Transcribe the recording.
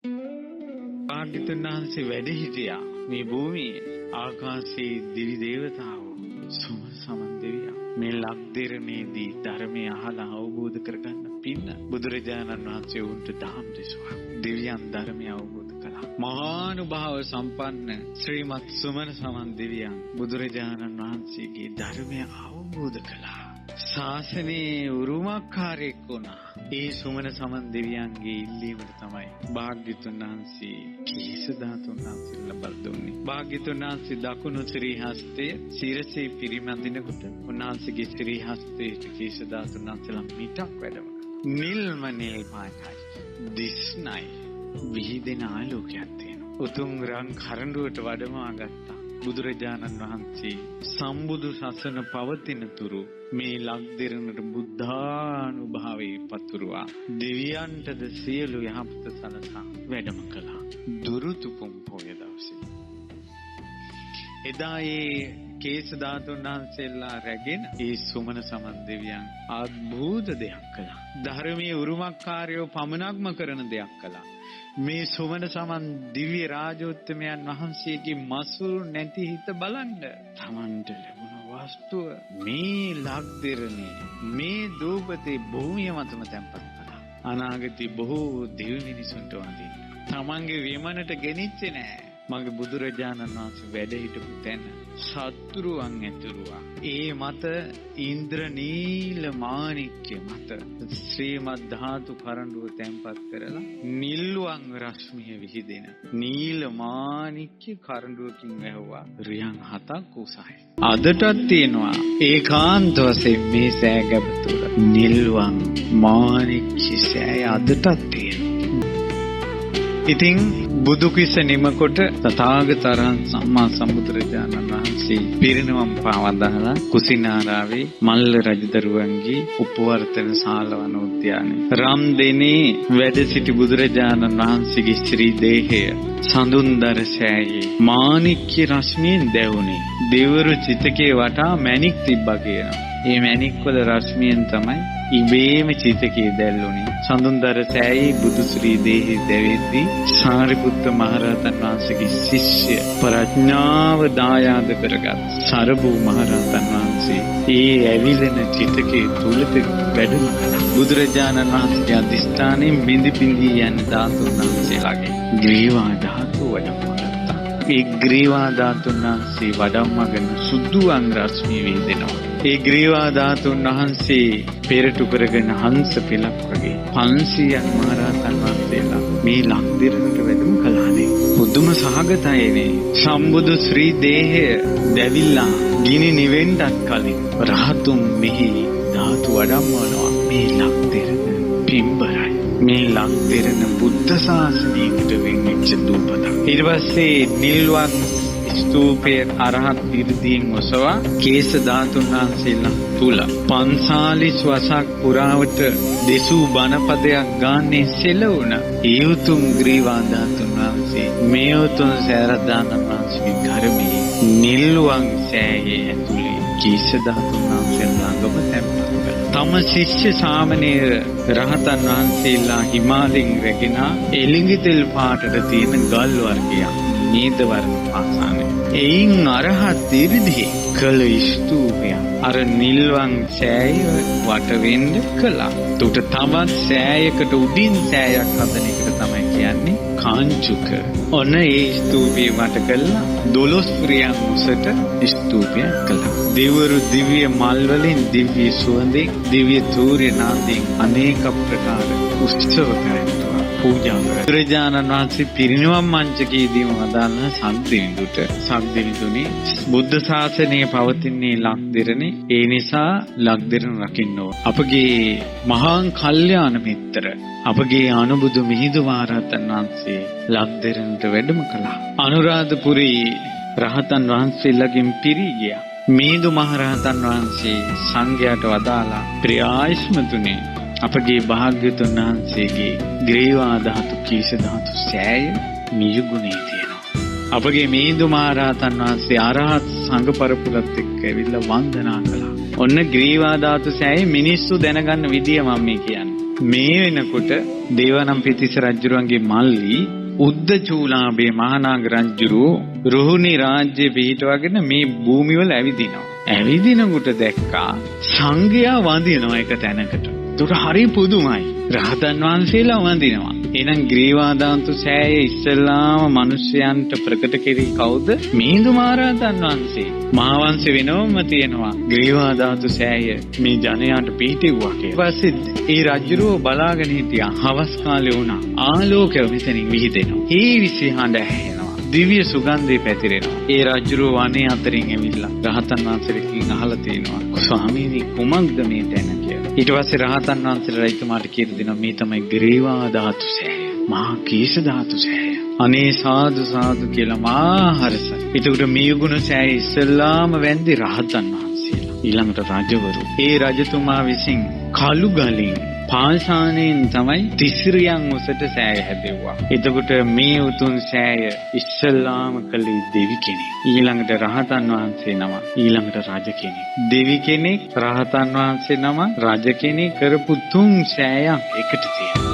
භාග්‍යවතුන් වහන්සේ වැඩ හිටියා මේ භූමියේ. ආකාශයේ දිවි දේවතාවෝ සුමන සමන් දෙවියන් මේ ලක්දිරණේදී ධර්මය අහලා අවබෝධ කරගන්න පින්න බුදුරජාණන් වහන්සේ උන්ට දහම් දෙසුවා. දෙවියන් ධර්මය අවබෝධ කළා. මහානුභාව සම්පන්න ශ්‍රීමත් සුමන සමන් දෙවියන් බුදුරජාණන් වහන්සේගේ ධර්මය අවබෝධ කළා. ශාසනයේ උරුමකාරයෙක් වුණා. ඒ සුමන සමන් දෙවියන්ගේ ඉල්ලීමට තමයි භාග්‍යවතුන් වහන්සේ කීස ධාතුන් වහන්සේ ලබා දුන්නේ. භාග්‍යවතුන් වහන්සේ දකුණු ශ්‍රී හස්තයේ සිරසේ පිරිමැදිනකොට උන්වහන්සේගේ ශ්‍රී හස්තයේ කීස ධාතුන් වහන්සේලා මිටක් වැඩම කළා. නිල්ම නිල් පාටයි. දිස්නයි විහිදෙන ආලෝකයක් තියෙනවා. උතුම් රන් කරඬුවට වඩමා ගත්තා. බුදුරජාණන් වහන්සේ සම්බුදු සසන පවතින තුරු මේ ලක්දිරණට බුද්ධානුභාවයේ පතුරුවා දෙවියන්ටද සියලු යහපත සලසා වැඩම කළා. දුරුතුපුම් පොය දවසේ එදා ඒ කේස ධාතුන් වහන්සේලා රැගෙන ඒ සුමන සමන් දෙවියන් අద్භූත දෙයක් කළා. ධර්මයේ උරුමකාරයෝ පමණක්ම කරන දෙයක් කළා. මේ සුමන සමන් දිව්‍ය රාජෝත්තමයන් වහන්සේගේ මසුරු නැති හිත බලන්න. තමන්ට ලැබුණ වස්තුව මේ ලක්දිරණේ මේ දූපතේ භූමිය මතම තැන්පත් කළා. අනාගතේ බොහෝ දෙවි මිනිසුන්ට වඳින්න. තමන්ගේ විමනට ගෙනිච්චේ නෑ. මගේ බුදුරජාණන් වහන්සේ වැඩ හිටපු තැන සත්‍රුවන් ඇතුරුවා. ඒ මත ඉන්ද්‍රනීල මාණික්‍ය මත ශ්‍රීමත් ධාතු කරඬුව තැන්පත් කරලා නිල්ුවන් රශ්මිය විහිදෙන නීල මාණික්‍ය කරඬුවකින් වැහුවා. රියන් 7ක් උසයි. අදටත් තියෙනවා ඒකාන්ත වශයෙන් මේ සෑගැබ තුල නිල්ුවන් මාණික්‍ය සෑය අදටත් තියෙනවා. ඉතින් බුදු කිස නිමකොට තථාගතයන් සම්මා සම්බුදුරජාණන් වහන්සේ පිරිනවම් පාවදාලා කුසිනාරාවේ මල්ල රජදරුවන්ගේ උපවර්තන ශාලවන උද්‍යානයේ රම් දෙනේ වැඩ සිටි බුදුරජාණන් වහන්සේගේ ශ්‍රී දේහය සඳුන්දර සෑයේ මාණික්‍ය රශ්මියෙන් දැවුනේ. දෙවරු චිතකේ වටා මණික් තිබ්බා කියනවා. මේ මණික් වල රශ්මියෙන් තමයි ඉබේම චිතකේ දැල්ුනේ. සඳුන්දර සෑයේ බුදු ශ්‍රී දේහය දැවෙද්දී සාරිපුත්ත මහරහතන් වහන්සේගේ ශිෂ්‍ය ප්‍රඥාව දායාද කරගත් සරබු මහරහතන් වහන්සේ ඒ ඇවිලෙන චිතකේ තුලට වැඩම කළා. බුදුරජාණන් වහන්සේගේ අධිෂ්ඨානයෙන් බිඳි බිඳි යන ධාතුන් වහන්සේලාගේ ග්‍රීවා ධාතු වඩම්මගත්තා. ඒ ග්‍රීවා ධාතුන් වහන්සේ වඩම්මගෙන සුදු අංග රශ්මිය වේදෙනවා. ඒ ග්‍රීවා ධාතුන් වහන්සේ පෙරටු කරගෙන හංස පිලක් වගේ 500ක් මහරහතන් වහන්සේලා මේ ලක්දිරණට වැඩම කළානේ. බුදුම සහගතයනේ. සම්බුදු ශ්‍රී දේහය දැවිලා ගිනි නිවෙන්නත් කලින් රහතුන් මෙහි ධාතු වඩම්මනවා. මේ ලක්දිරණ පින්බරයි. මේ ලක්දිරණ බුද්ධ ශාසනයකට වෙන්වෙච්ච දූපතක්. ඊට පස්සේ නිල්වන් ස්තූපයේ අරහත් පිරිදීන් ඔසවා කේස ධාතුන් වහන්සේලා තුල 45 වසක් පුරාවට දෙසූ බණපදයක් ගානේ සෙලවුණ ඒ උතුම් ග්‍රීවා ධාතුන් වහන්සේ මේ උතුම් සෑරදාන වහන්සේගේ ධර්මයේ නිල්වන් සෑයේ ඇතුලේ කේස ධාතුන් වහන්සේලා ගම තැන්පත් කළා. තම ශිෂ්‍ය සාමණේර රහතන් වහන්සේලා හිමාලයෙන් රැගෙන එළිඟිතෙල් පාටට තියෙන ගල් වර්ගයක් නීද වර්ණ පාසානේ. එයින් අරහත් ඉරිදී කළ ස්තූපය අර නිල්වන් සෑය වට වෙන්න කළා. උට තවත් සෑයකට උඩින් සෑයක් හදන එකට තමයි කියන්නේ කාංචුක. ඔන්න ඒ ස්තූපය වට කළා 12 පුරියන් උසට ස්තූපයක් කළා. දෙවරු දිව්‍ය මල් වලින් දිව්‍ය සුවඳින් දිව්‍ය තූර්ය නාදයෙන් අනේක ප්‍රකාර උත්සව කරනවා. පූජා කරා. බුදුරජාණන් වහන්සේ පිරිනිවන් මංචකයේදීම වදාළන සක්දෙවිඳුනි බුද්ධ ශාසනය පවතින්නේ ලක්දිරණේ. ඒ නිසා ලක්දිරණ රකින්න ඕන. අපගේ මහා කල්යාණ මිත්‍ර අපගේ අනුබුදු මිහිඳු මහරහතන් වහන්සේ ලක්දිරණට වැඩම කළා. අනුරාධපුරේ රහතන් වහන්සේලාගෙන් පිරී ගියා. මිහිඳු මහරහතන් වහන්සේ සංඝයාට වදාලා ප්‍රියායිස්මතුනි අපගේ භාග්‍යවතුන් වහන්සේගේ ග්‍රීවා ධාතු කීස ධාතු සෑය නියුගුණේ තියෙනවා. අපගේ මිහිඳු මහරහතන් වහන්සේ අරහත් සංඝ පරපුරත් එක්ක ඇවිල්ලා වන්දනා කළා. ඔන්න ග්‍රීවා ධාතු සෑය මිනිස්සු දැනගන්න විදිය මම මේ කියන්නේ. මේ වෙනකොට දේවානම්පියතිස්ස රජුරුවන්ගේ මල්ලි උද්දචූලාභේ මහානාග රජුරු රුහුණි රාජ්‍ය පිහිටවගෙන මේ භූමිවල ඇවිදිනවා. ඇවිදිනකොට දැක්කා සංඝයා වඳිනවා එක තැනකට. ඒක හරි පුදුමයි. රහතන් වහන්සේලා වඳිනවා. එහෙනම් ග්‍රීවාදාන්තු සෑය ඉස්සල්ලාම මිනිස්යන්ට ප්‍රකට කෙරි කවුද? මිහිඳු මහරහතන් වහන්සේ. මහාවංශ වෙනවම තියෙනවා. ග්‍රීවාදාන්තු සෑය මේ ජනයාට පිහිටුවා කියලා. ඊපස්සේ ඒ රජුරෝ බලාගෙන හිටියා. හවස් කාලේ වුණා. ආලෝකය මෙතනින් විහිදෙනවා. ඒ විශ්හඬ ඇහෙනවා. දිව්‍ය සුගන්ධය පැතිරෙනවා. ඒ රජුරෝ වනේ අතරින් ඇවිල්ලා රහතන් වහන්සේලකින් අහලා තිනවා ස්වාමීනි කුමක්ද මේ තැන කියලා. ඊට පස්සේ රහතන් වහන්සේලා රජතුමාට කියලා දෙනවා මේ තමයි ග්‍රීවා ධාතු සෑය. මහා කීස ධාතු සෑය. අනේ සාදු සාදු කියලා මා හරස. ඒකට මේ ගුණ සෑය ඉස්සල්ලාම වැන්දි රහතන් වහන්සේලා. ඊළඟට රජවරු. ඒ රජතුමා විසින් කළු ගලින් පාෂාණයෙන් තමයි තිස්රියන් උසට සෑය හැදෙව්වා. එතකොට මේ උතුම් සෑය ඉස්සල්ලාම කළේ දෙවි කෙනෙක්. ඊළඟට රහතන් වහන්සේ නම. ඊළඟට රජ කෙනෙක්. දෙවි කෙනෙක්, රහතන් වහන්සේ නම, රජ කෙනෙක් කරපු තුන් සෑයක් එකට තියෙනවා.